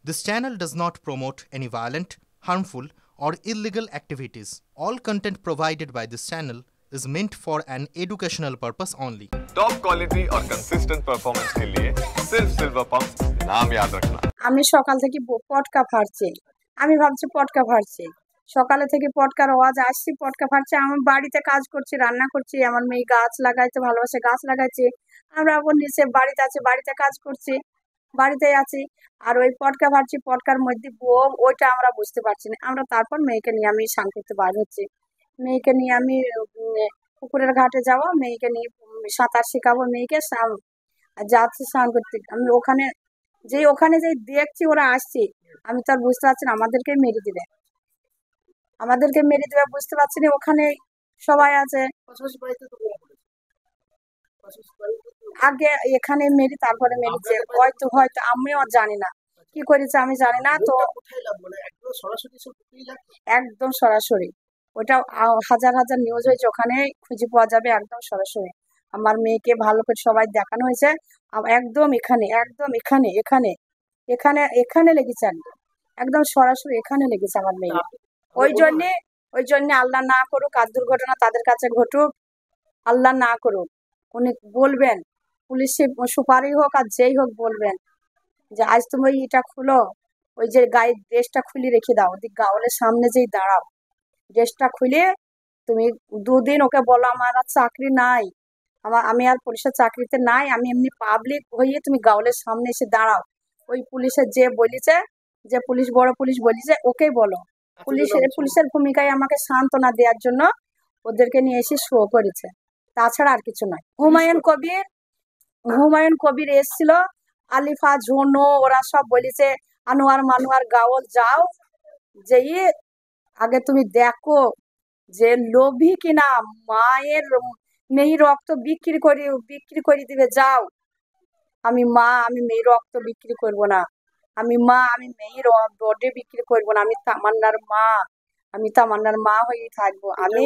This channel does not promote any violent, harmful, or illegal activities. All content provided by this channel is meant for an educational purpose only. Top quality और consistent performance के लिए सिर्फ silver pump नाम याद रखना। আমি সকাল থেকে পটকা ফাটছে। আমি ভাবছি পটকা ফাটছে, সকালে থেকে পটকার আওয়াজ আসছে, পটকা ফাটছে। আমি বাড়িতে কাজ করছি, রান্না করছি, আমার মেয়ে গাছ লাগাইতে ভালোবাসে, গাছ লাগাইছে। আমরা আবার নিচে বাড়িতে আছি, বাড়িতে কাজ করছি, বাড়িতে আছি। আর ওই পটকা ফাটছি, পটকার মধ্যে বোম, ওইটা আমরা বুঝতে পারছি না। আমরা তারপর মেয়েকে নিয়ে আমি স্নান করতে বার হচ্ছি। মেয়েকে নিয়ে আমি পুকুরের ঘাটে যাবো, মেয়েকে নিয়ে সাঁতার শেখাবো মেয়েকে। যাচ্ছি স্নান করতে, আমি ওখানে যে দেখছি ওরা আসছে, আমি তো আর বুঝতে পারছি না, আমাদেরকে মেরে দিবে, বুঝতে পারছি না। ওখানে সবাই আছে, আগে এখানে মেরি তারপরে মেরেছে, হয়তো হয়তো আমিও জানি না কি করেছে, আমি জানি না। তো একদম সরাসরি ওটা হাজার হাজার নিউজ হয়েছে, ওখানে খুঁজে পাওয়া যাবে, একদম সরাসরি। আমার মেয়েকে ভালো করে সবাই দেখানো হয়েছে, একদম এখানে, একদম এখানে এখানে এখানে এখানে লেগেছে, একদম সরাসরি এখানে লেগেছে আমার মেয়ে। ওই জন্যে আল্লাহ না করুক আর দুর্ঘটনা তাদের কাছে ঘটুক, আল্লাহ না করুক। উনি বলবেন, পুলিশে সুপারি হোক আর যেই হোক, বলবেন যে আজ তুমি এটা খুলো, ওই যে গায়ের ড্রেসটা খুলে রেখে দাও, গাওয়ালের সামনে যেই দাঁড়াও, ড্রেসটা খুলে তুমি দুদিন ওকে বলো আমার আর চাকরি নাই, আমি আর পুলিশের চাকরিতে নাই, আমি এমনি পাবলিক হয়ে তুমি গাওয়ালের সামনে এসে দাঁড়াও। ওই পুলিশের যে বলেছে, যে পুলিশ, বড় পুলিশ বলেছে, ওকেই বলো। পুলিশের ভূমিকায় আমাকে সান্ত্বনা দেওয়ার জন্য ওদেরকে নিয়ে এসে শো করেছে, তাছাড়া আর কিছু নয়। হুমায়ুন কবির এসেছিল, আলিফা, ঝুনু, ওরা সব বলেছে আনোয়ার মানুয়ার গাওল যাও, যেই আগে তুমি দেখো যে লোভী কিনা, মায়ের মেয়ে রক্ত বিক্রি করে দিবে, যাও। আমি মেয়ে রক্ত বিক্রি করব না, আমি মেয়ের বডি বিক্রি করব না, আমি তামান্নার মা হয়ে থাকবো। আমি